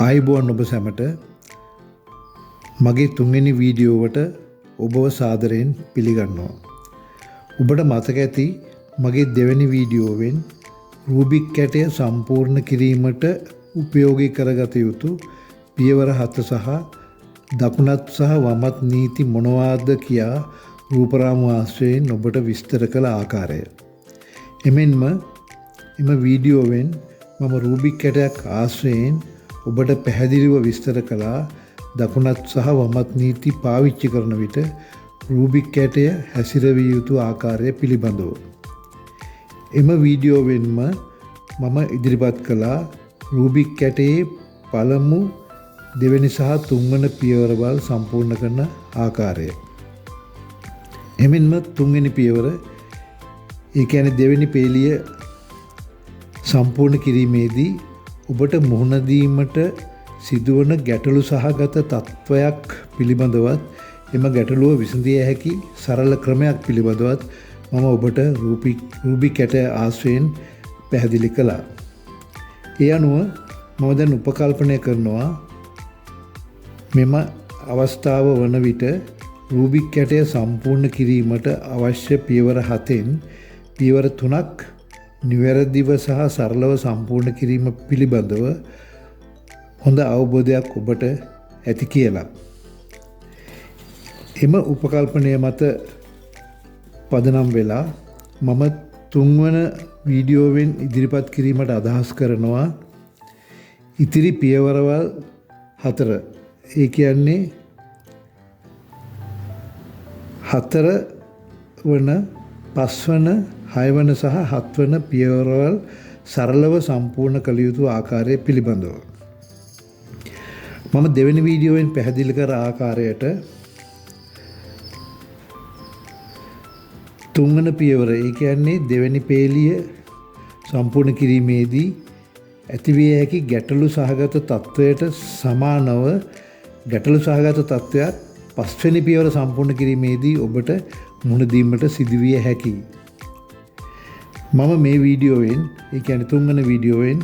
ආයුබෝවන් ඔබ සැමට මගේ තුන්වෙනි වීඩියෝවට ඔබව සාදරයෙන් පිළිගන්නවා. ඔබට මතක ඇති මගේ දෙවැනි වීඩියෝවෙන් රූබික් කැටය සම්පූර්ණ කිරීමට උපයෝගී කරගත යුතු පියවර 7 සහ දකුණත් සහ වමත් නීති මොනවාද කියා රූපරාමු ආශ්‍රයෙන් ඔබට විස්තර කළ ආකාරය. එමෙන්ම එම වීඩියෝවෙන් මම රූබික් කැටයක් ආශ්‍රයෙන් ඔබට පැහැදිලිව විස්තර කළා දකුණත් සහ වමත් නීති පාවිච්චි කරන විට රූබික් කැටය හැසිරවිය යුතු ආකාරය පිළිබඳව. එම වීඩියෝවෙන්ම මම ඉදිරිපත් කළා රූබික් කැටයේ පළමු දෙවැනි සහ තුන්වන පියවරවල් සම්පූර්ණ කරන ආකාරය. එමෙන්ම තුන්වෙනි පියවර ඒ කියන්නේ දෙවැනි පේලිය සම්පූර්ණ කිරීමේදී ඔබට මුහුණ දීමට සිදුවන ගැටලු සහගත තත්වයක් පිළිබඳවත් එම ගැටලුව විසඳිය හැකි සරල ක්‍රමයක් පිළිබඳවත් මම ඔබට රූබික් කැටය ආශ්‍රයෙන් පැහැදිලි කළා. ඒ අනුව මම දැන් උපකල්පනය කරනවා මෙම අවස්ථාව වන විට රූබික් කැටය සම්පූර්ණ කිරීමට අවශ්‍ය පියවර 7න් පියවර 3ක් නිවැරදිව සහ සරලව සම්පූර්ණ කිරීම පිළිබඳව හොඳ අවබෝධයක් ඔබට ඇති කියලා. එම උපකල්පනය මත පදනම් වෙලා මම තුන්වන වීඩියෝවෙන් ඉදිරිපත් කිරීමට අදහස් කරනවා ඉතිරි පියවරවල් 4. ඒ කියන්නේ 4 වන 5 වන 6 වන සහ 7 වන පියවරවල් සරලව සම්පූර්ණ කළ යුතු ආකාරය පිළිබඳව. මම දෙවෙනි වීඩියෝවෙන් පැහැදිලි කර ආකාරයට තුන්වන පියවර ඒ කියන්නේ දෙවෙනි පේලිය සම්පූර්ණ කිරීමේදී ඇතිවිය හැකි ගැටලු සහගත තත්වයට සමානව ගැටලු සහගත තත්වයක් පස්වෙනි පියවර සම්පූර්ණ කිරීමේදී ඔබට මුහුණ දීමට සිදුවිය හැකියි. මම මේ වීඩියෝවෙන් ඒ කියන්නේ තුන්වන වීඩියෝවෙන්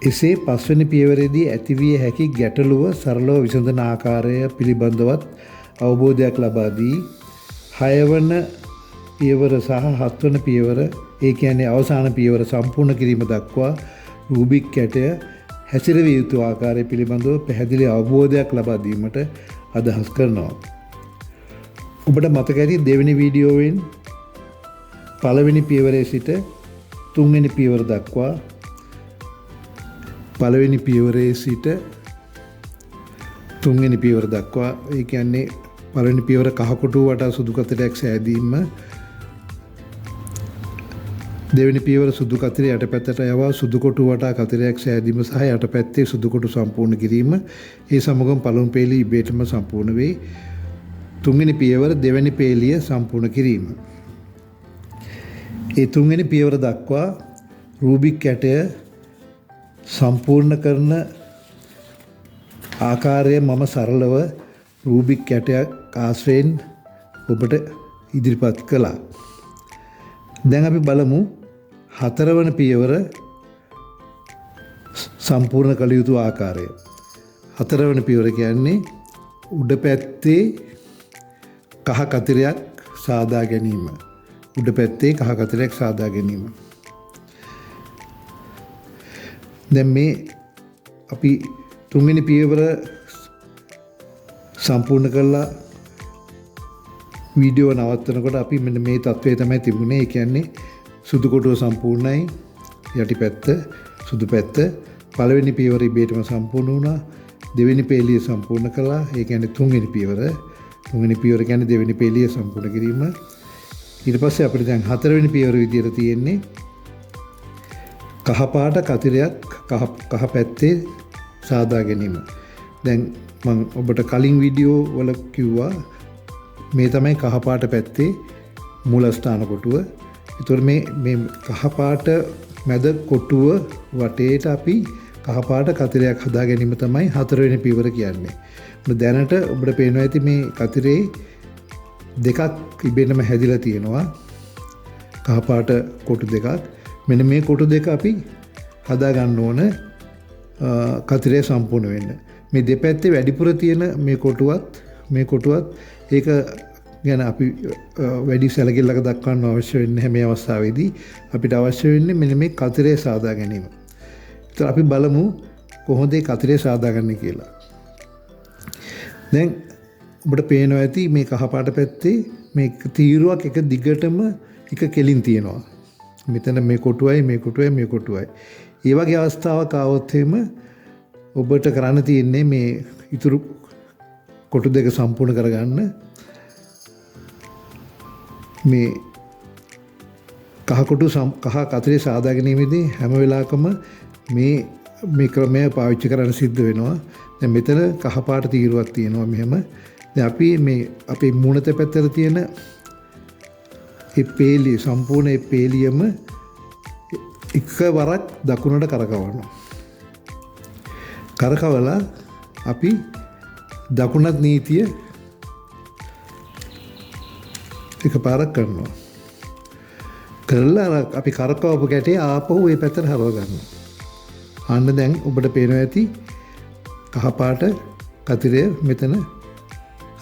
එසේ පස්වෙනි පියවරේදී ඇතිවිය හැකි ගැටලුව සරලව විසඳන ආකාරය පිළිබඳවත් අවබෝධයක් ලබා දී 6 වන පියවර සහ 7 වන පියවර ඒ කියන්නේ අවසාන පියවර සම්පූර්ණ කිරීම දක්වා රූබික් කැටය හැසිරවිය යුතු ආකාරය පිළිබඳව පැහැදිලි අවබෝධයක් ලබා දීමට අදහස් කරනවා. ඔබට මතක ඇති දෙවෙනි වීඩියෝවෙන් පළවෙනි පියවරේ සිට තුන්වෙනි පියවර දක්වා පළවෙනි පියවරේ සිට තුන්වෙනි පියවර දක්වා ඒ කියන්නේ පළවෙනි පියවර කහ කොටුව වටා සුදු කතරයක් සෑදීම දෙවෙනි පියවර සුදු කතරේ යටපැත්තට යවා සුදු කොටුව වටා කතරයක් සෑදීම සහ යටපැත්තේ සුදු කොටු සම්පූර්ණ කිරීම ඒ සමගම පළමු පේලිය ඉබේටම සම්පූර්ණ වේ. තුන්වෙනි පියවර දෙවෙනි පේලිය සම්පූර්ණ කිරීම. ඒ තුන්වෙනි පියවර දක්වා රූබික් කැටය සම්පූර්ණ කරන ආකාරය මම සරලව රූබික් කැටයක් ආශ්‍රයෙන් ඔබට ඉදිරිපත් කළා. දැන් අපි බලමු 4 වන පියවර සම්පූර්ණ කළ යුතු ආකාරය. 4 වන පියවර කියන්නේ උඩ පැත්තේ කහ කතරයක් සාදා ගැනීම. උඩ පැත්තේ කහ කතරයක් සාදා ගැනීම. දැන් මේ අපි තුන්වෙනි පියවර සම්පූර්ණ කළා වීඩියෝ නවත්තනකොට අපි මෙන්න මේ තත්ත්වය තමයි තිබුණේ. ඒ කියන්නේ සුදු කොටුව සම්පූර්ණයි යටිපැත්ත සුදු පැත්ත පළවෙනි පියවර ඉබේටම සම්පූර්ණ වුණා. දෙවෙනි පේලිය සම්පූර්ණ කළා. ඒ කියන්නේ තුන්වෙනි පියවර කියන්නේ දෙවෙනි පේලිය සම්පූර්ණ කිරීම. ඊට පස්සේ අපිට දැන් 4 වෙනි පියවර විදියට තියෙන්නේ කහ පාට කතරයක් කහ පැත්තේ සාදා ගැනීම. දැන් මම ඔබට කලින් වීඩියෝ වල කිව්වා මේ තමයි කහ පාට පැත්තේ මූලස්ථාන කොටුව. ඒතකොට මේ කහ පාට මැද කොටුව වටේට අපි කහ පාට කතරයක් හදා ගැනීම තමයි 4 වෙනි පියවර කියන්නේ. දැනට ඔබට පේනවා ඇති මේ කතරේ දෙකක් ඉබේටම හැදිලා තියෙනවා. කහ පාට කොටු දෙකක්. මෙන්න මේ කොටු දෙක අපි හදා ගන්න ඕන කතිරය සම්පූර්ණ වෙන්න. මේ දෙපැත්තේ වැඩිපුර තියෙන මේ කොටුවත් ඒක ගැන අපි වැඩි සැලකිල්ලක දක්වන්න අවශ්‍ය වෙන්නේ නැහැ මේ අවස්ථාවේදී. අපිට අවශ්‍ය වෙන්නේ මෙන්න මේ කතිරය සාදා ගැනීම. ඒතර අපි බලමු කොහොමද මේ කතිරය සාදාගන්නේ කියලා. දැන් ඔබට පේනවා ඇති මේ කහපාට පැත්තේ මේ තීරුවක් එක දිගටම එක කෙලින් තියෙනවා. මෙතන මේ කොටුවයි මේ කොටුවයි මේ කොටුවයි. ඒ වගේ අවස්ථාවක් ආවොත් එහෙම ඔබට කරන්න තියෙන්නේ මේ ඉතුරු කොටු දෙක සම්පූර්ණ කරගන්න මේ කහ කතරේ සාදා ගැනීමේදී හැම වෙලාවකම මේ ක්‍රමය පාවිච්චි කරන්න සිද්ධ වෙනවා. දැන් මෙතන කහපාට තීරුවක් තියෙනවා මෙහෙම. දැන් අපි මේ අපේ මූණත පැත්තට තියෙන ඒ පේලිය සම්පූර්ණ ඒ පේලියම එකවරක් දකුණට කරකවනවා. කරකවලා අපි දකුණත් නීතිය එකපාරක් කරනවා. කරලා අපි කරකවපු කැටේ ආපහු ඒ පැත්තට හරව ගන්නවා. අන්න දැන් ඔබට පේනවා ඇති කහපාට කතිරය මෙතන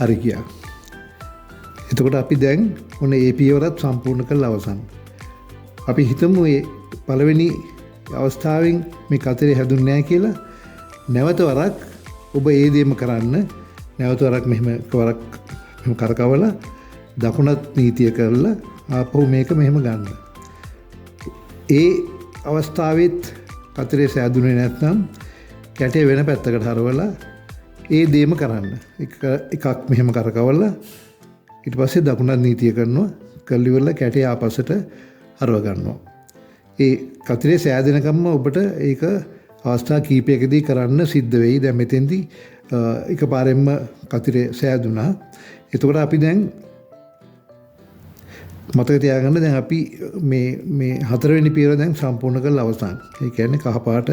හරි ගියා. එතකොට අපි දැන් ඔන්න ඒ පියවරත් සම්පූර්ණ කරලා අවසන්. අපි හිතමු මේ පළවෙනි අවස්ථාවෙන් මේ කතරේ හැදුන්නේ නැහැ කියලා. නැවත වරක් ඔබ ඒ දෙයම කරන්න. නැවත වරක් මෙහෙම කරකවලා දකුණත් නීතිය කරලා ආපහු මේක මෙහෙම ගන්න. ඒ අවස්ථාවෙත් කතරේ සෑදුනේ නැත්නම් කැටේ වෙන පැත්තකට හරවලා ඒ දෙයම කරන්න. එකක් මෙහෙම කරකවලා ඊට පස්සේ දකුණත් නීතිය කරනවා. කරලි ඉවරලා කැටේ ආපස්සට හරව ගන්නවා. ඒ කතරේ සෑදෙනකම්ම ඔබට ඒක අවස්ථා කීපයකදී කරන්න සිද්ධ වෙයි. දැන් මෙතෙන්දී එකපාරෙන්ම කතරේ සෑදුනා. එතකොට අපි දැන් මතක තියාගන්න දැන් අපි මේ හතරවෙනි පියවර දැන් සම්පූර්ණ කරලා අවසන්. ඒ කියන්නේ කහපාට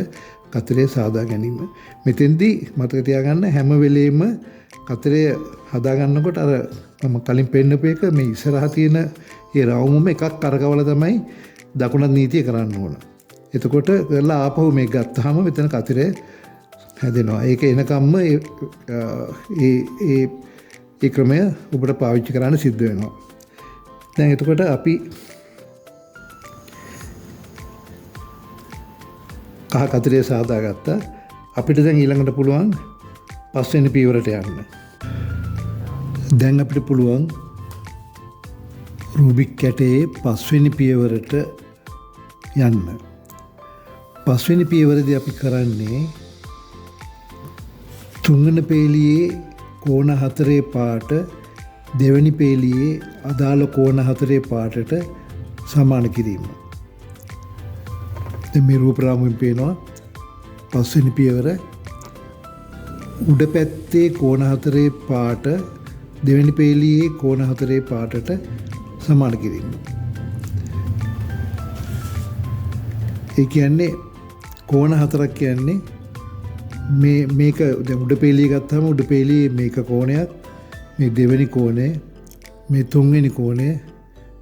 කතරේ සාදා ගැනීම. මෙතෙන්දී මතක තියාගන්න හැම වෙලෙම කතරේ හදා ගන්නකොට අර මම කලින් පෙන්නපු එක මේ ඉස්සරහා තියෙන ඒ රවුමම එකක් කරකවලා තමයි දකුණත් නීතිය කරන්න ඕන. එතකොට කරලා ආපහු මේක ගත්තාම මෙතන කතරේ හැදෙනවා. ඒක එනකම්ම ඒ ක්‍රමය ඔබට පාවිච්චි කරන්න සිද්ධ වෙනවා. දැන් එතකොට අපි කහ කතරේ සාදා ගත්තා. අපිට දැන් ඊළඟට පුළුවන් පස්වෙනි පියවරට යන්න. දැන් අපිට පුළුවන් රූබික් කැටේ පස්වෙනි පියවරට යන්න. පස්වෙනි පියවරදී අපි කරන්නේ තුන්වෙනි පේලියේ කෝණ හතරේ පාට දෙවැනි පේලියේ අදාළ කෝණ හතරේ පාටට සමාන කිරීම. දැන් මේ රූප රාමුවෙන් පේනවා පස්වෙනි පියවර උඩ පැත්තේ කෝණ හතරේ පාට දෙවැනි පේලියේ කෝණ හතරේ පාටට සමාන කිරීම. ඒ කියන්නේ කෝණ හතරක් කියන්නේ මේක දැන් උඩ පේලිය ගත්තාම උඩ පේලියේ මේක කෝණයක්, මේ දෙවෙනි කෝණය, මේ තුන්වෙනි කෝණය,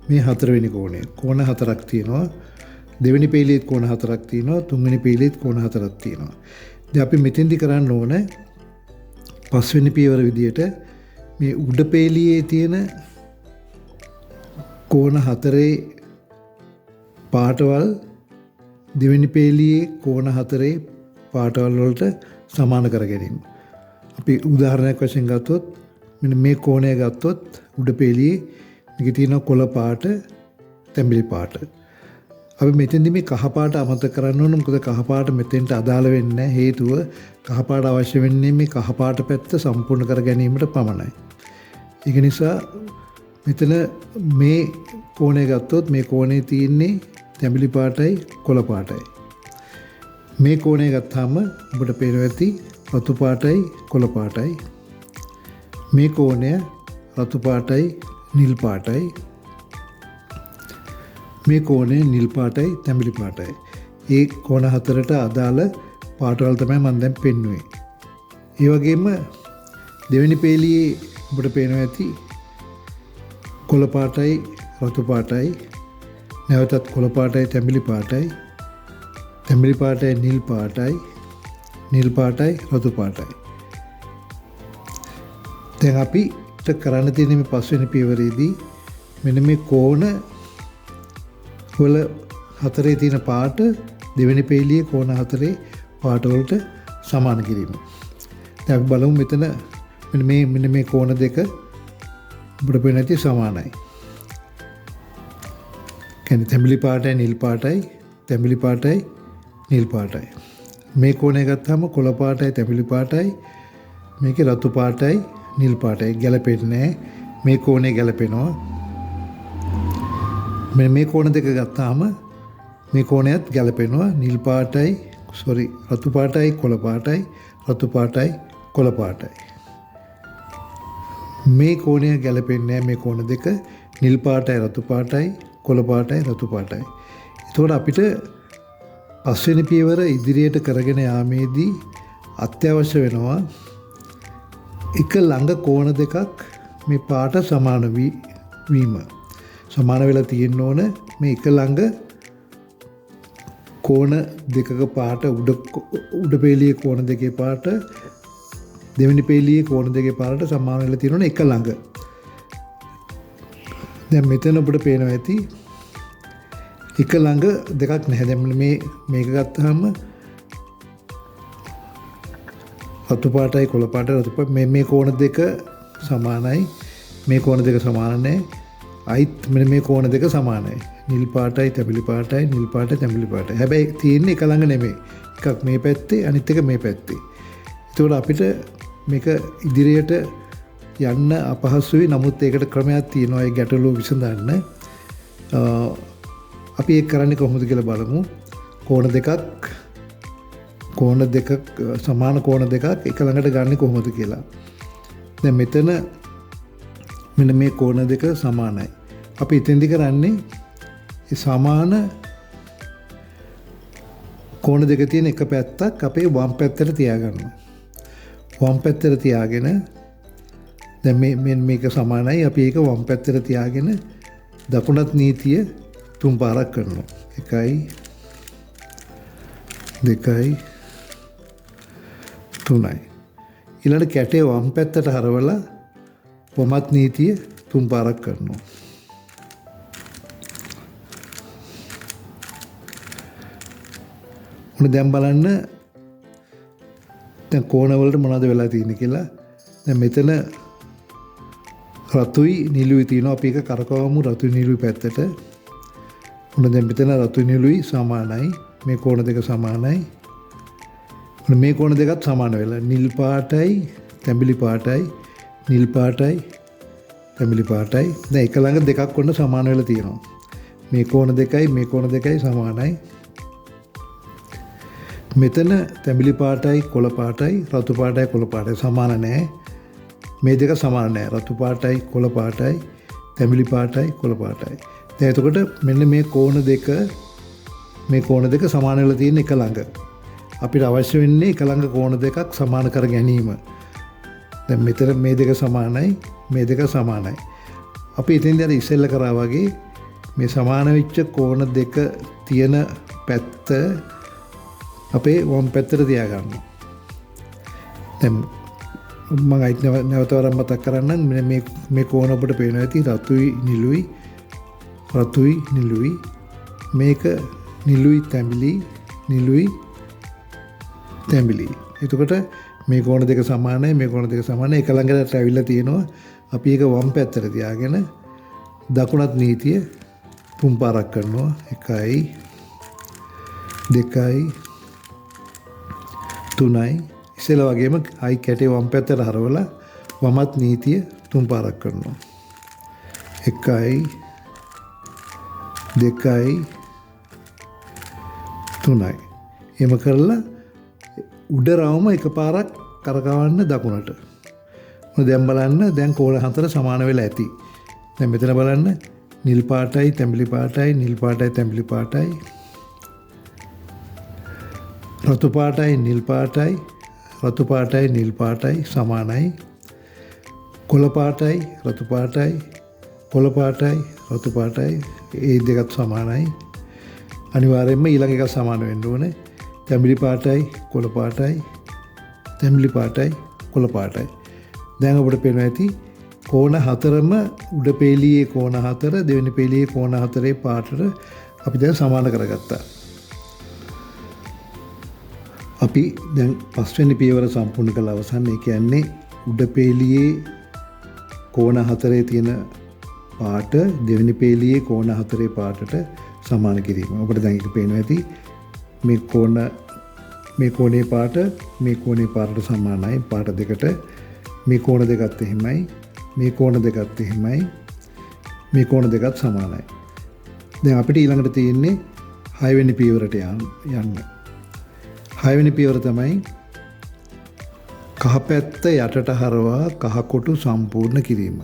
මේ හතරවෙනි කෝණය. කෝණ හතරක් තියෙනවා. දෙවෙනි පේලියෙත් කෝණ හතරක් තියෙනවා. තුන්වෙනි පේලියෙත් කෝණ හතරක් තියෙනවා. දැන් අපි මෙතෙන්දි කරන්න ඕන පස්වෙනි පියවර විදියට මේ උඩ පේලියේ තියෙන කෝණ හතරේ පාටවල් දෙවෙනි පේලියේ කෝණ හතරේ පාටවල් වලට සමාන කර ගැනීම. අපි උදාහරණයක් වශයෙන් ගත්තොත් මෙන්න මේ කෝණය ගත්තොත් උඩ පේලියේ මේකේ තියෙන කොළ පාට, තැඹිලි පාට. අපි මෙතෙන්දි මේ කහ පාට අමතක කරන්න ඕන. මොකද කහ පාට මෙතෙන්ට අදාළ වෙන්නේ නැහැ. හේතුව කහ පාට අවශ්‍ය වෙන්නේ මේ කහ පාට පැත්ත සම්පූර්ණ කර ගැනීමට පමණයි. ඒක නිසා මෙතන මේ කෝණය ගත්තොත් මේ කෝණේ තියෙන්නේ තැඹිලි පාටයි කොළ පාටයි. මේ කෝණය ගත්තාම ඔබට පේනවා ඇති රතු පාටයි කොළ පාටයි. මේ කෝණය රතු පාටයි නිල් පාටයි. මේ කෝණය නිල් පාටයි තැඹිලි පාටයි. ඒ කෝණ හතරට අදාළ පාටවල් තමයි මම දැන් පෙන්වුවේ. ඒ වගේම දෙවෙනි පේලියේ ඔබට පේනවා ඇති කොළ පාටයි රතු පාටයි, නැවතත් කොළ පාටයි තැඹිලි පාටයි, තැඹිලි පාටයි නිල් පාටයි, නිල් පාටයි රතු පාටයි. දැන් අපිට කරන්න තියෙන මේ පස්වෙනි පියවරේදී මෙන්න මේ කෝණ වල හතරේ තියෙන පාට දෙවෙනි පේලියේ කෝණ හතරේ පාට වලට සමාන කිරීම. දැන් අපි බලමු මෙතන මෙන්න මේ කෝණ දෙක අපිට පේන ඇති සමානයි. කියන්නේ තැඹිලි පාටයි නිල් පාටයි තැඹිලි පාටයි නිල් පාටයි. මේ කෝණය ගත්තාම කොළ පාටයි තැඹිලි පාටයි මේකේ රතු පාටයි නිල් පාටයි ගැලපෙන්නේ නැහැ. මේ කෝණය ගැලපෙනවා. මේ කෝණ දෙක ගත්තාම මේ කෝණයත් ගැලපෙනවා. නිල් පාටයි රතු පාටයි කොළ පාටයි රතු පාටයි කොළ පාටයි. මේ කෝණය ගැලපෙන්නේ නැහැ. මේ කෝණ දෙක නිල් පාටයි රතු පාටයි කොළ පාටයි රතු පාටයි. එතකොට අපිට පස්වෙනි පියවර ඉදිරියට කරගෙන යාමේදී අත්‍යවශ්‍ය වෙනවා එක ළඟ කෝණ දෙකක් මේ පාට සමාන වීම. සමාන වෙලා තියෙන්න ඕන මේ එක ළඟ කෝණ දෙකක පාට උඩ පේලියේ කෝණ දෙකේ පාට දෙවෙනි පේලියේ කෝණ දෙකේ පාට සමාන වෙලා තියෙන්න ඕන එක ළඟ. දැන් මෙතන ඔබට පේනවා ඇති එක ළඟ දෙකක් නැහැ. දැන් මේක ගත්තාම රතු පාටයි කොළ පාටයි රතු පාට මේ කෝණ දෙක සමානයි. මේ කෝණ දෙක සමාන නැහැ. අයිත් මෙන්න මේ කෝණ දෙක සමානයි. නිල් පාටයි තැඹිලි පාටයි නිල් පාටයි තැඹිලි පාටයි. හැබැයි තියෙන්නේ එක ළඟ නෙමෙයි. එකක් මේ පැත්තේ අනිත් එක මේ පැත්තේ. ඒතකොට අපිට මේක ඉදිරියට යන්න අපහසුයි. නමුත් ඒකට ක්‍රමයක් තියෙනවා ඒ ගැටලුව විසඳන්න. අපි ඒක කරන්නේ කොහොමද කියලා බලමු. කෝණ දෙකක් සමාන කෝණ දෙකක් එක ළඟට ගන්න කොහොමද කියලා. දැන් මෙතන මෙන්න මේ කෝණ දෙක සමානයි. අපි ඉතින්දි කරන්නේ සමාන කෝණ දෙක තියෙන එක පැත්තක් අපේ වම් පැත්තට තියාගන්නවා. වම් පැත්තට තියාගෙන දැන් මේක සමානයි. අපි ඒක වම් පැත්තට තියාගෙන දකුණත් නීතිය 3 පාරක් කරනවා. 1 2 3යි. ඊළඟ කැටේ වම් පැත්තට හරවලා වමත් නීතිය 3 පාරක් කරනවා. දැන් බලන්න දැන් කෝණ වලට මොනවද වෙලා තියෙන්නේ කියලා. දැන් මෙතන රතුයි නිලුයි තියෙනවා. අපි ඒක කරකවමු රතුයි නිලුයි පැත්තට. දැන් මෙතන රතුයි නිලුයි සමානයි. මේ කෝණ දෙක සමානයි. මේ කෝණ දෙකත් සමාන වෙලා නිල් පාටයි තැඹිලි පාටයි නිල් පාටයි තැඹිලි පාටයි. දැන් එක ළඟ දෙකක් ඔන්න සමාන වෙලා තියෙනවා. මේ කෝණ දෙකයි සමානයි. මෙතන තැඹිලි පාටයි කොළ පාටයි රතු පාටයි කොළ පාටයි සමාන නැහැ. මේ දෙක සමාන නැහැ. රතු පාටයි කොළ පාටයි තැඹිලි පාටයි කොළ පාටයි. දැන් එතකොට මෙන්න මේ කෝණ දෙක සමාන වෙලා තියෙන එක ළඟ. අපිට අවශ්‍ය වෙන්නේ එක ළඟ කෝණ දෙකක් සමාන කර ගැනීම. දැන් මෙතන මේ දෙක සමානයි මේ දෙක සමානයි. අපි ඉතින්දී අර ඉස්සෙල්ලා කරා වගේ මේ සමාන වෙච්ච කෝණ දෙක තියෙන පැත්ත අපේ වම් පැත්තට තියාගන්නවා. දැන් මම අයිත් නැවත වරක් මතක් කරන්නම්. මේ කෝණ අපිට පේනවා ඇති රතුයි නිලුයි මේක නිලුයි තැඹිලි. එතකොට මේ කෝණ දෙක සමානයි මේ කෝණ දෙක සමානයි. එක ළඟට ඇවිල්ලා තියෙනවා. අපි ඒක වම් පැත්තට තියාගෙන දකුණත් නීතිය 3 පාරක් කරනවා. 1 2 3යි. ඉස්සෙල්ලා වගේම අයි කැටේ වම් පැත්තට හරවලා වමත් නීතිය 3 පාරක් කරනවා. 1 2 3යි. එහෙම කරලා උඩ රවුම එකපාරක් කරකවන්න දකුණට. දැන් බලන්න දැන් කෝණ හතර සමාන වෙලා ඇති. දැන් මෙතන බලන්න නිල් පාටයි තැඹිලි පාටයි නිල් පාටයි තැඹිලි පාටයි රතු පාටයි නිල් පාටයි රතු පාටයි නිල් පාටයි සමානයි. කොළ පාටයි රතු පාටයි කොළ පාටයි රතු පාටයි ඒ දෙකත් සමානයි. අනිවාර්යයෙන්ම ඊළඟ එක සමාන වෙන්න ඕනේ. තැඹිලි පාටයි කොළ පාටයි තැඹිලි පාටයි කොළ පාටයි. දැන් ඔබට පේනවා ඇති කෝණ හතරම උඩ පේලියේ කෝණ හතර දෙවෙනි පේලියේ කෝණ හතරේ පාටට අපි දැන් සමාන කරගත්තා. අපි දැන් පස්වෙනි පියවර සම්පූර්ණ කළ අවසන්. ඒ කියන්නේ උඩ පේලියේ කෝණ හතරේ තියෙන පාට දෙවෙනි පේලියේ කෝණ හතරේ පාටට සමාන කිරීම. ඔබට දැන් ඒක පේනවා ඇති මේ කෝණේ පාට මේ කෝණේ පාටට සමානයි. පාට දෙකට මේ කෝණ දෙකත් එහෙමයි. මේ කෝණ දෙකත් එහෙමයි. මේ කෝණ දෙකත් සමානයි. දැන් අපිට ඊළඟට තියෙන්නේ 6 වෙනි පියවරට යන්න. 6 වෙනි පියවර තමයි කහ පැත්ත යටට හරවා කහ කොටු සම්පූර්ණ කිරීම.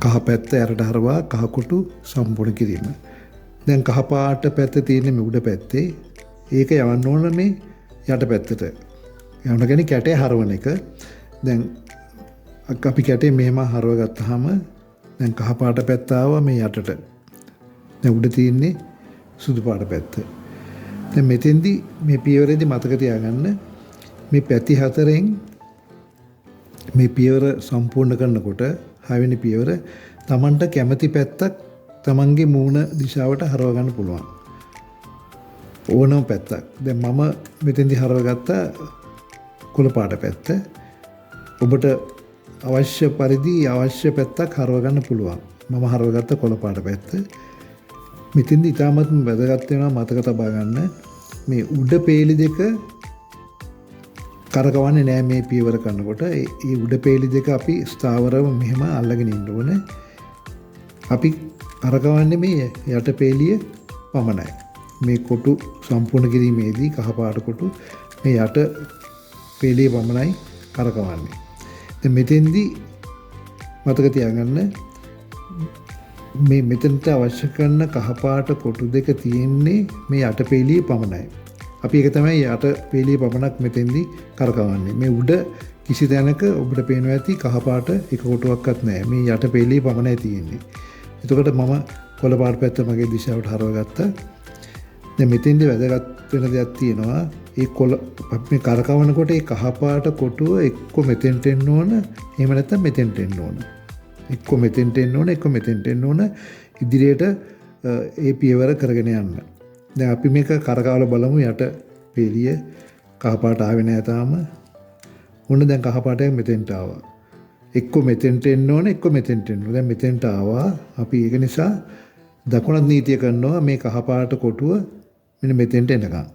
කහ පැත්ත යටට හරවා කහ කොටු සම්පූර්ණ කිරීම. දැන් කහ පාට පැත්ත තියෙන්නේ මේ උඩ පැත්තේ. ඒක යවන්න ඕන මේ යට පැත්තට. යවන්න කියන්නේ කැටේ හරවන එක. දැන් අපි කැටේ මෙහෙම හරව ගත්තාම දැන් කහ පාට පැත්ත ආවා මේ යටට. දැන් උඩ තියෙන්නේ සුදු පාට පැත්ත. දැන් මෙතෙන්දී මේ පියවරේදී මතක තියාගන්න මේ පැති හතරෙන් මේ පියවර සම්පූර්ණ කරනකොට 6 වෙනි පියවර Tamanට කැමති පැත්තක් Tamanගේ මූණ දිශාවට හරව ගන්න පුළුවන්. ඕනම පැත්තක්. දැන් මම මෙතෙන්දී හරව ගත්ත කොළ පාට පැත්ත. ඔබට අවශ්‍ය පරිදි අවශ්‍ය පැත්තක් හරව ගන්න පුළුවන්. මම හරව ගත්ත කොළ පාට පැත්ත. මෙතෙන්දී ඉතාමත් වැදගත් වෙනවා මතක තබා ගන්න. මේ උඩ පේලි දෙක කරකවන්නේ නැහැ මේ පියවර කරනකොට. ඒ උඩ පේලි දෙක අපි ස්ථාවරව මෙහෙම අල්ලගෙන ඉන්න ඕනේ. අපි කරකවන්නේ මේ යට පේලිය පමණයි. මේ කොටු සම්පූර්ණ කිරීමේදී කහ පාට කොටු මේ යට පේලිය පමණයි කරකවන්නේ. දැන් මෙතෙන්දී මතක තියාගන්න මේ මෙතනට අවශ්‍ය කරන කහ පාට කොටු දෙක තියෙන්නේ මේ යට පේලිය පමණයි. අපි ඒක තමයි යට පේලිය පමණක් මෙතෙන්දී කරකවන්නේ. මේ උඩ කිසි තැනක ඔබට පේනවා ඇති කහ පාට එක කොටුවක්වත් නැහැ. මේ යට පේලිය පමණයි තියෙන්නේ. එතකොට මම කොළ පාට පැත්ත මගේ දිශාවට හරව ගත්තා. දැන් මෙතෙන්දී වැදගත් වෙන දෙයක් තියෙනවා. ඒ කොළ මේ කරකවනකොට ඒ කහ පාට කොටුව එක්ක මෙතෙන්ට එන්න ඕන. එහෙම නැත්නම් මෙතෙන්ට එන්න ඕන. එක්ක මෙතෙන්ට එන්න ඕන, එක්ක මෙතෙන්ට එන්න ඕන. ඉදිරියට ඒ පියවර කරගෙන යන්න. දැන් අපි මේක කරකවලා බලමු. යට පේලිය කහ පාට ආවේ නැහැ තාම. මොන දැන් කහ පාටයක් මෙතෙන්ට ආවා. එක්ක මෙතෙන්ට එන්න ඕන, එක්ක මෙතෙන්ට එන්න ඕන. දැන් මෙතෙන්ට ආවා. අපි ඒක නිසා දකුණත් නීතිය කරනවා මේ කහ පාට කොටුව මෙන්න මෙතෙන්ට එනකම්.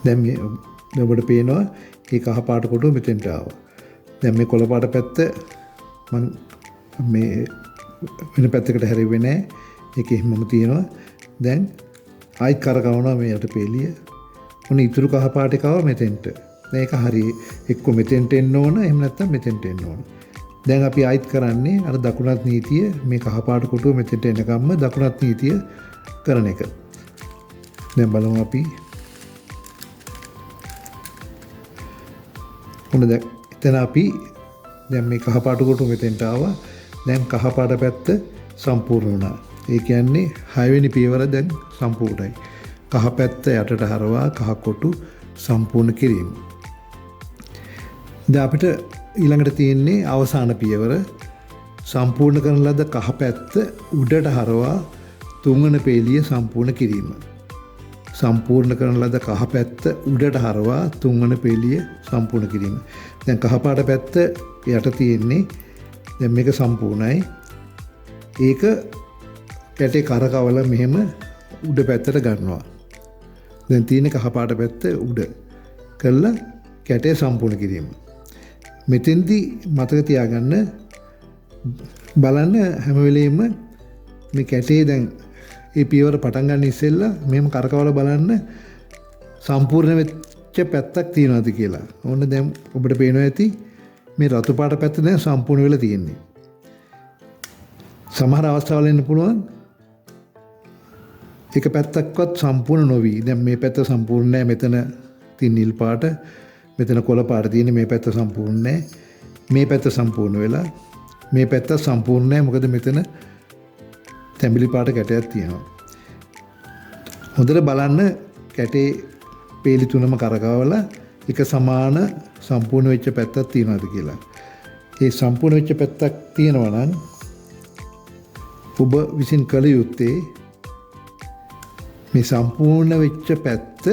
දැන් මේ ඔබට පේනවා මේ කහ පාට කොටුව මෙතෙන්ට ආවා. දැන් මේ කොළ පාට පැත්ත මම මේ වෙන පැත්තකට හැරෙන්නේ නැහැ. ඒක එහෙමම තියෙනවා. දැන් ආයිත් කරකවනවා මේ යට පේලිය. මොන ඉතුරු කහ පාට එකව මෙතෙන්ට. මේක හරි එක්ක මෙතෙන්ට එන්න ඕන, එහෙම නැත්නම් මෙතෙන්ට එන්න ඕන. දැන් අපි ආයිත් කරන්නේ අර දකුණත් නීතිය මේ කහ පාට කොටුව මෙතෙන්ට එනකම්ම දකුණත් නීතිය කරන එක. දැන් බලමු අපි මොනද එතන අපි දැන් මේ කහ පාට කොටුව මෙතෙන්ට ආවා. දැන් කහ පාට පැත්ත සම්පූර්ණ වුණා. ඒ කියන්නේ 6 වෙනි පියවර දැන් සම්පූර්ණයි. කහ පැත්ත යටට හරවා කහ කොටු සම්පූර්ණ කිරීම. දැන් අපිට ඊළඟට තියෙන්නේ අවසාන පියවර. සම්පූර්ණ කරන ලද කහ පැත්ත උඩට හරවා තුන්වන පේලිය සම්පූර්ණ කිරීම. සම්පූර්ණ කරන ලද කහ පැත්ත උඩට හරවා තුන්වන පේලිය සම්පූර්ණ කිරීම. දැන් කහ පාට පැත්ත යට තියෙන්නේ. දැන් මේක සම්පූර්ණයි. ඒක කැටේ කරකවලා මෙහෙම උඩ පැත්තට ගන්නවා. දැන් තියෙන්නේ කහ පාට පැත්ත උඩ කළා කැටේ සම්පූර්ණ කිරීම. මෙතෙන්දී මතක තියාගන්න බලන්න හැම වෙලෙම මේ කැටේ දැන් මේ පියවර පටන් ගන්න ඉස්සෙල්ලා මෙහෙම කරකවලා බලන්න සම්පූර්ණ වෙච්ච පැත්තක් තියෙනවද කියලා. ඕන්න දැන් ඔබට පේනවා ඇති මේ රතු පාට පැත්ත දැන් සම්පූර්ණ වෙලා තියෙන්නේ. සමහර අවස්ථාවල එන්න පුළුවන් එක පැත්තක්වත් සම්පූර්ණ නොවි. දැන් මේ පැත්ත සම්පූර්ණ නැහැ. මෙතන තියෙන නිල් පාට, මෙතන කොළ පාට තියෙන මේ පැත්ත සම්පූර්ණ නැහැ. මේ පැත්ත සම්පූර්ණ වෙලා මේ පැත්ත සම්පූර්ණ නැහැ. මොකද මෙතන තැඹිලි පාට කැටයක් තියෙනවා. හොඳට බලන්න කැටේ පේලි තුනම කරකවලා එක සමාන සම්පූර්ණ වෙච්ච පැත්තක් තියෙනවද කියලා. ඒ සම්පූර්ණ වෙච්ච පැත්තක් තියෙනවා නම් ඔබ විසින් කළ යුත්තේ මේ සම්පූර්ණ වෙච්ච පැත්ත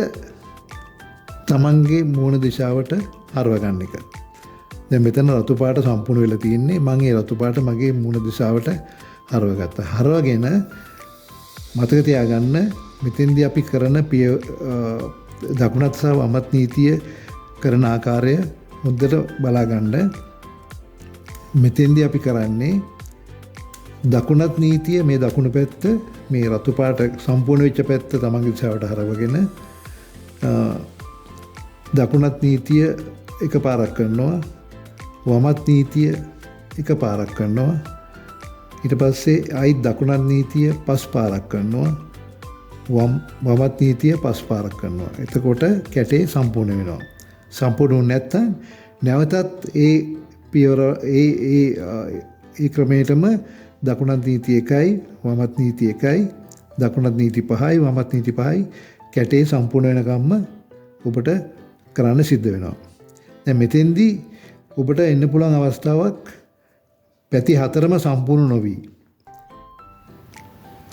තමන්ගේ මූණ දිශාවට හරව ගන්න එක. දැන් මෙතන රතු පාට සම්පූර්ණ වෙලා තියෙන්නේ. මම ඒ රතු පාට මගේ මූණ දිශාවට හරව ගත්තා. හරවගෙන මතක තියාගන්න මෙතෙන්දී අපි කරන දකුණත් සහ වමත් නීතිය කරන ආකාරය හොඳට බලා ගන්න. මෙතෙන්දී අපි කරන්නේ දකුණත් නීතිය මේ දකුණු පැත්ත මේ රතු පාට සම්පූර්ණ වෙච්ච පැත්ත තමන්ගේ දිශාවට හරවගෙන දකුණත් නීතිය එකපාරක් කරනවා. වමත් නීතිය එකපාරක් කරනවා. ඊට පස්සේ ආයිත් දකුණත් නීතිය 5 පාරක් කරනවා. වමත් නීතිය 5 පාරක් කරනවා. එතකොට කැටේ සම්පූර්ණ වෙනවා. සම්පූර්ණ නැත්නම් නැවතත් ඒ පියවර ඒ ක්‍රමයටම දකුණත් නීති 1යි වමත් නීති 1යි දකුණත් නීති 5යි වමත් නීති 5යි කැටේ සම්පූර්ණ වෙනකම්ම ඔබට කරන්න සිද්ධ වෙනවා. දැන් මෙතෙන්දී ඔබට එන්න පුළුවන් අවස්ථාවක් පැති 4ම සම්පූර්ණ නොවි.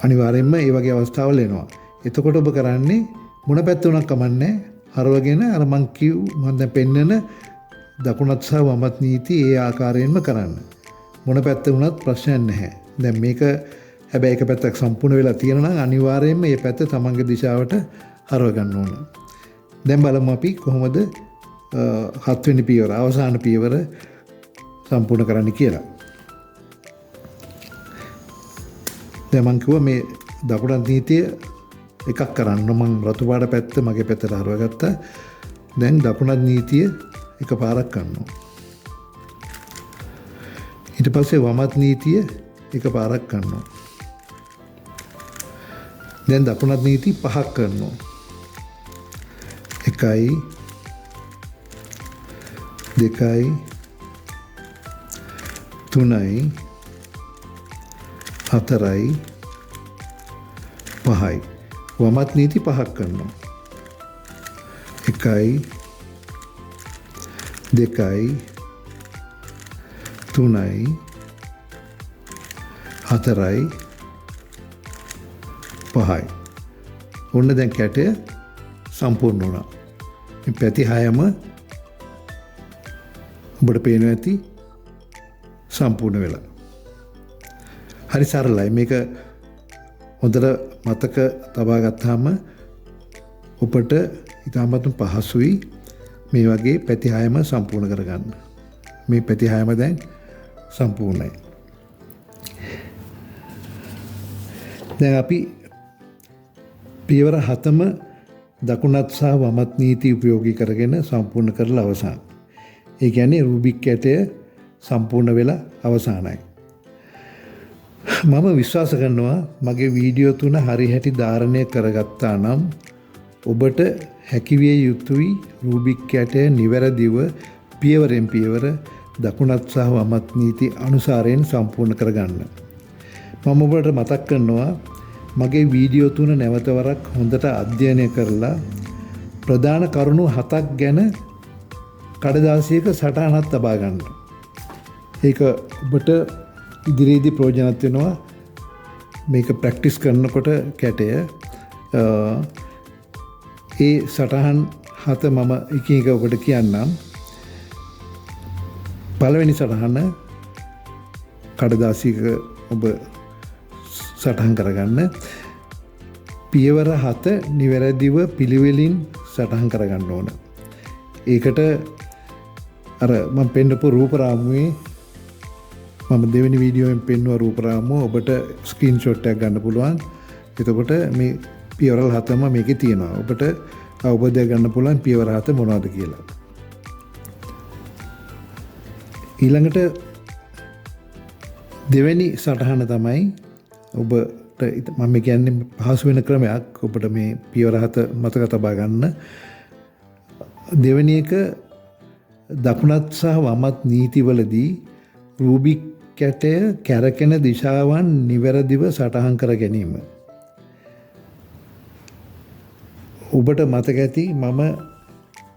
අනිවාර්යයෙන්ම ඒ වගේ අවස්ථාවල් එනවා. එතකොට ඔබ කරන්නේ මොන පැත්ත උනක් කමන්නේ හරවගෙන අර මං දැන් පෙන්නන දකුණත් සහ වමත් නීති ඒ ආකාරයෙන්ම කරන්න. මොන පැත්ත වුණත් ප්‍රශ්නයක් නැහැ. දැන් මේක හැබැයි එක පැත්තක් සම්පූර්ණ වෙලා තියෙනවා නම් අනිවාර්යයෙන්ම මේ පැත්ත තමන්ගේ දිශාවට හරව ගන්න ඕන. දැන් බලමු අපි කොහොමද 7 වෙනි පියවර අවසාන පියවර සම්පූර්ණ කරන්න කියලා. දැන් මං කිව්වා මේ දකුණත් නීතිය එකක් කරන්න. මං රතු පාට පැත්ත මගේ පැත්තට හරවගත්තා. දැන් දකුණත් නීතිය එකපාරක් කරනවා. ඊට පස්සේ වමත් නීතිය එකපාරක් කරනවා. දැන් දකුණත් නීති 5ක් කරනවා. 1යි 2යි 3යි 4යි 5යි වමත් නීති 5ක් කරනවා. 1යි 2යි 3යි 4යි 5යි. ඔන්න දැන් කැටය සම්පූර්ණ වුණා. මේ පැති 6ම ඔබට පේනවා ඇති සම්පූර්ණ වෙලා. හරි සරලයි. මේක හොඳට මතක තබා ගත්තාම ඔබට ඉතාමත් පහසුයි මේ වගේ පැති 6ම සම්පූර්ණ කරගන්න. මේ පැති 6ම දැන් සම්පූර්ණයි. දැන් අපි පියවර 7ම දකුණත් සහ වමත් නීති උපයෝගී කරගෙන සම්පූර්ණ කරලා අවසන්. ඒ කියන්නේ රූබික් කැටය සම්පූර්ණ වෙලා අවසానයි. මම විශ්වාස කරනවා මගේ වීඩියෝ තුන හරි හැටි ධාරණය කරගත්තා නම් ඔබට හැකිවිය යුතුයි රූබික් කැටය නිවැරදිව පියවරෙන් පියවර දකුණත් සහ වමත් නීති අනුසාරයෙන් සම්පූර්ණ කරගන්න. මම ඔබට මතක් කරනවා මගේ වීඩියෝ තුන නැවත වරක් හොඳට අධ්‍යයනය කරලා ප්‍රධාන කරුණු 7ක් ගැන කඩදාසියක සටහනක් තබා ගන්න. ඒක ඔබට ඉදිරියේදී ප්‍රයෝජනවත් වෙනවා. මේක ප්‍රැක්ටිස් කරනකොට කැටය ඒ සටහන් 7 මම එකින් එක ඔබට කියන්නම්. පළවෙනි සටහන කඩදාසියක ඔබ සටහන් කරගන්න. පියවර 7 නිවැරදිව පිළිවෙලින් සටහන් කරගන්න ඕන. ඒකට අර මම පෙන්නපු රූප රාමුවේ මම දෙවෙනි වීඩියෝෙන් පෙන්නුව රූප රාමුව ඔබට ස්ක්‍රීන්ෂොට් එකක් ගන්න පුළුවන්. එතකොට මේ පියවර 7ම මේකේ තියෙනවා. ඔබට අවබෝධයක් ගන්න පුළුවන් පියවර 7 මොනවද කියලා. ඊළඟට දෙවෙනි සටහන තමයි ඔබට මම කියන්නේ පහසු වෙන ක්‍රමයක් ඔබට මේ පියවර 7 මතක තබා ගන්න. දෙවෙනි එක දකුණත් සහ වමත් නීතිවලදී රූබික් කැටය කැරකෙන දිශාවන් නිවැරදිව සටහන් කර ගැනීම. ඔබට මතක ඇති මම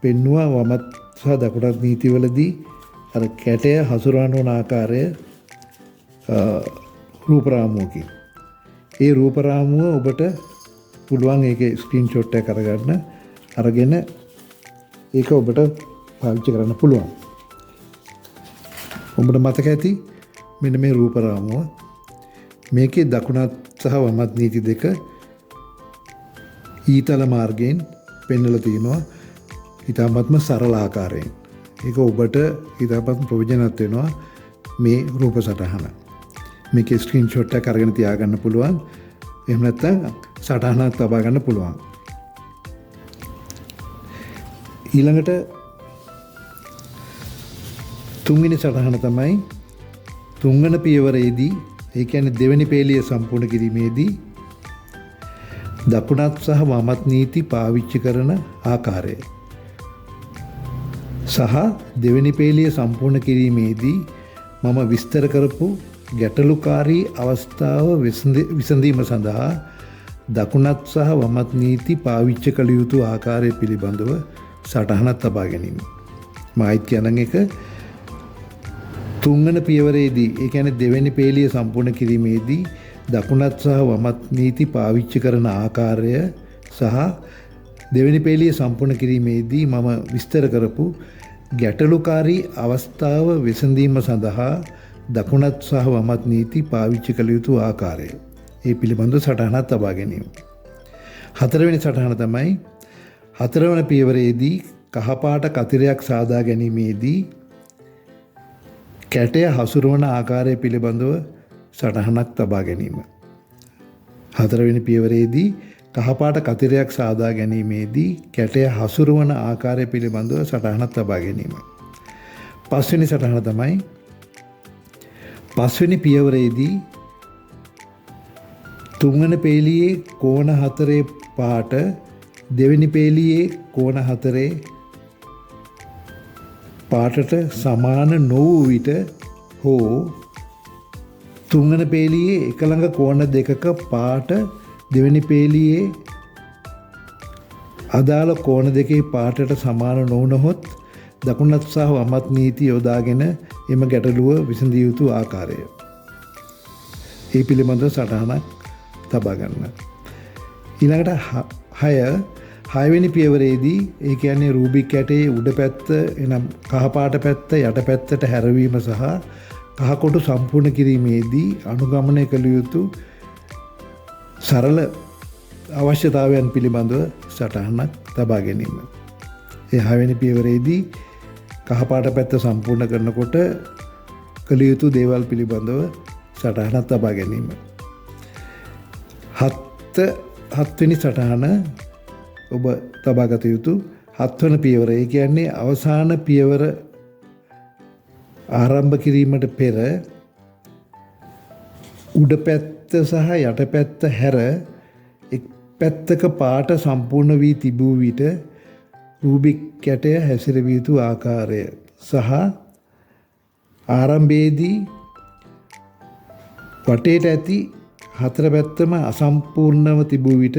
පෙන්නවා වමත් සහ දකුණත් නීතිවලදී අර කැටය හසුරවන වන ආකාරය රූපරාමුවකින්. ඒ රූපරාමුව ඔබට පුළුවන් ඒකේ ස්ක්‍රීන්ෂොට් එක අරගන්න අරගෙන ඒක ඔබට පාවිච්චි කරන්න පුළුවන්. ඔබට මතක ඇති මෙන්න මේ රූපරාමුව මේකේ දකුණත් සහ වමත් නීති දෙක ඊතල මාර්ගයෙන් පෙන්වලා තියෙනවා ඊටාත්ම සරල ආකාරයෙන්. ඒක ඔබට ඊටාත්ම ප්‍රයෝජනවත් වෙනවා මේ රූප සටහන. මේකේ ස්ක්‍රීන්ෂොට් එක අරගෙන තියාගන්න පුළුවන්. එහෙම නැත්නම් සටහනක් තබා ගන්න පුළුවන්. ඊළඟට තුන්වෙනි සටහන තමයි තුන්වන පියවරේදී ඒ කියන්නේ දෙවෙනි පේළිය සම්පූර්ණ කිරීමේදී දකුණත් සහ වමත් නීති පාවිච්චි කරන ආකාරය සහ දෙවෙනි පේළිය සම්පූර්ණ කිරීමේදී මම විස්තර කරපු ගැටලුකාරී අවස්ථාව විසඳීම සඳහා දකුණත් සහ වමත් නීති පාවිච්චි කළ යුතු ආකාරය පිළිබඳව සටහනක් තබා ගැනීම. මායිත් කියන එක තුන්වන පියවරේදී ඒ කියන්නේ දෙවෙනි පේළිය සම්පූර්ණ කිරීමේදී දකුණත් සහ වමත් නීති පාවිච්චි කරන ආකාරය සහ දෙවෙනි පේළිය සම්පූර්ණ කිරීමේදී මම විස්තර කරපු ගැටලුකාරී අවස්ථාව විසඳීම සඳහා දකුණත් සහ වමත් නීති පාවිච්චි කළ යුතු ආකාරය. ඒ පිළිබඳව සටහනක් තබා ගැනීම. හතරවෙනි සටහන තමයි හතරවන පියවරේදී කහපාට කතිරයක් සාදා ගැනීමේදී කැටය හසුරවන ආකාරය පිළිබඳව සටහනක් තබා ගැනීම. හතරවෙනි පියවරේදී කහපාට කතිරයක් සාදා ගැනීමේදී කැටය හසුරවන ආකාරය පිළිබඳව සටහනක් තබා ගැනීම. පස්වෙනි සටහන තමයි පස්වෙනි පියවරේදී තුන්වන පේළියේ කෝණ හතරේ පාට දෙවෙනි පේළියේ කෝණ හතරේ පාටට සමාන නොවූ විට හෝ තුන්වන පේළියේ එක ළඟ කෝණ දෙකක පාට දෙවෙනි පේළියේ අදාළ කෝණ දෙකේ පාටට සමාන නොවුනහොත් දකුණත් සහ වමත් නීති යොදාගෙන එම ගැටලුව විසඳිය යුතු ආකාරය. ඒ පිළිබඳව සටහනක් තබා ගන්න. ඊළඟට 6වෙනි පියවරේදී ඒ කියන්නේ රූබික් කැටේ උඩ පැත්ත එනම් කහ පාට පැත්ත යට පැත්තට හැරවීම සහ කහ කොටු සම්පූර්ණ කිරීමේදී අනුගමනය කළ යුතු සරල අවශ්‍යතාවයන් පිළිබඳව සටහනක් තබා ගැනීම. ඒ 6වෙනි පියවරේදී කහ පාට පැත්ත සම්පූර්ණ කරනකොට කළ යුතු දේවල් පිළිබඳව සටහනක් තබා ගැනීම. 7වෙනි සටහන ඔබ තබාගත යුතු 7වන පියවර. ඒ කියන්නේ අවසාන පියවර ආරම්භ කිරීමට පෙර උඩ පැත්ත සහ යට පැත්ත හැර එක් පැත්තක පාට සම්පූර්ණ වී තිබූ විට රූබික් කැටය හැසිරවිය යුතු ආකාරය සහ ආරම්භයේදී වටේට ඇති හතර පැත්තම අසම්පූර්ණව තිබූ විට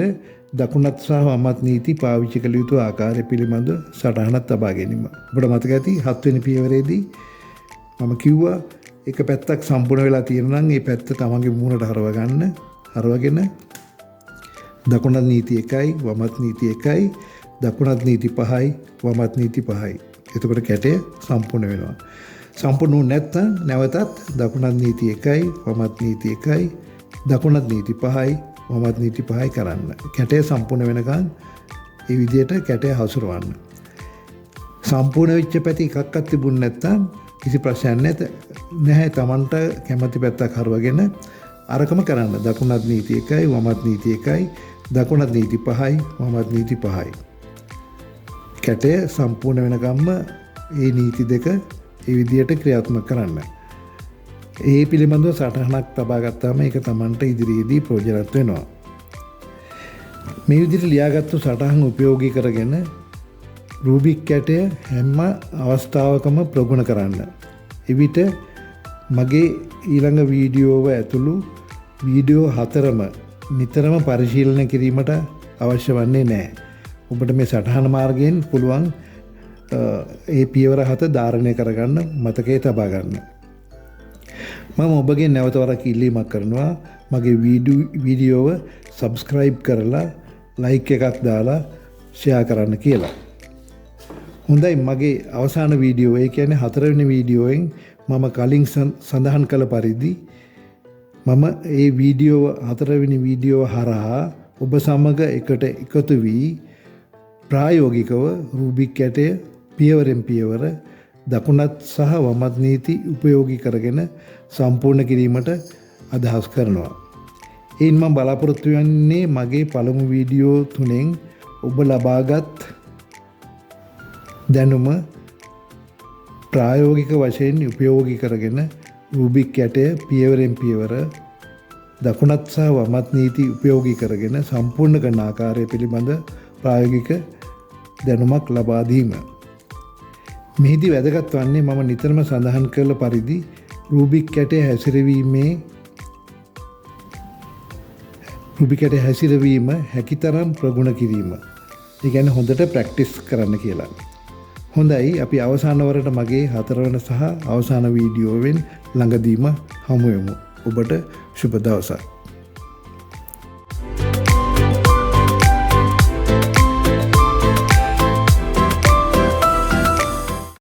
දකුණත් සහ වමත් නීති පාවිච්චි කළ යුතු ආකාරය පිළිබඳ සටහනක් තබා ගැනීම. ඔබට මතක ඇති 7 වෙනි පියවරේදී මම කිව්වා එක පැත්තක් සම්පූර්ණ වෙලා තියෙනවා නම් ඒ පැත්ත තමන්ගේ මූණට හරව ගන්න. හරවගෙන දකුණත් නීති 1යි වමත් නීති 1යි දකුණත් නීති 5යි වමත් නීති 5යි. එතකොට කැටය සම්පූර්ණ වෙනවා. සම්පූර්ණ නැත්නම් නැවතත් දකුණත් නීති 1යි වමත් නීති 1යි දකුණත් නීති 5යි වමත් නීති 5යි කරන්න. කැටය සම්පූර්ණ වෙනකන් ඒ විදිහට කැටය හසුරවන්න. සම්පූර්ණ වෙච්ච පැති එකක්වත් තිබුණ නැත්නම් කිසි ප්‍රශ්නයක් නැහැ. Tamanට කැමති පැත්තක් හරවගෙන අරකම කරන්න. දකුණත් නීති 1යි වමත් නීති 1යි දකුණත් නීති 5යි වමත් නීති 5යි. කැටය සම්පූර්ණ වෙනකම්ම මේ නීති දෙක ඒ විදිහට ක්‍රියාත්මක කරන්න. ඒ පිළිබඳව සටහනක් තබා ගත්තාම ඒක Tamanට ඉදිරියේදී ප්‍රයෝජනවත් වෙනවා. මේ විදිහට ලියාගත්තු සටහන් උපයෝගී කරගෙන රූබික් කැටය හැම අවස්ථාවකම ප්‍රගුණ කරන්න. එවිට මගේ ඊළඟ වීඩියෝව ඇතුළු වීඩියෝ 4ම නිතරම පරිශීලනය කිරීමට අවශ්‍ය වන්නේ නැහැ. ඔබට මේ සටහන මාර්ගයෙන් පුළුවන් ඒ පියවර 7 ධාරණය කරගන්න, මතකයේ තබා ගන්න. මම ඔබගේ නැවත වරක් ඉල්ලීමක් කරනවා. මගේ වීඩියෝව සබ්ස්ක්‍රයිබ් කරලා ලයික් එකක් දාලා ෂෙයා කරන්න කියලා. හොඳයි, මගේ අවසාන වීඩියෝ, ඒ කියන්නේ 4 වෙනි වීඩියෝයෙන් මම කලින් සඳහන් කළ පරිදි මම ඒ වීඩියෝ 4 වෙනි වීඩියෝ හරහා ඔබ සමග එකට එකතු වී ප්‍රායෝගිකව රූබික් කැටය පියවරෙන් පියවර දකුණත් සහ වමත් නීති උපයෝගී කරගෙන සම්පූර්ණ කිරීමට අදහස් කරනවා. එයින් මම බලාපොරොත්තු වෙන්නේ මගේ පළමු වීඩියෝ 3න් ඔබ ලබාගත් දැනුම ප්‍රායෝගික වශයෙන් උපයෝගී කරගෙන රූබික් කැටය පියවරෙන් පියවර දකුණත් සහ වමත් නීති උපයෝගී කරගෙන සම්පූර්ණ කරන ආකාරය පිළිබඳ ප්‍රායෝගික දැනුමක් ලබා දීම. මෙහිදී වැදගත් වන්නේ මම නිතරම සඳහන් කළ පරිදි රූබික් කැටය හැසිරවීම හැකිතරම් ප්‍රගුණ කිරීම. ඒ කියන්නේ හොඳට ප්‍රැක්ටිස් කරන්න කියලා. හොඳයි, අපි අවසාන වරට මගේ 4 වෙනි සහ අවසාන වීඩියෝවෙන් ළඟදීම හමු වෙමු. ඔබට සුබ දවසක්.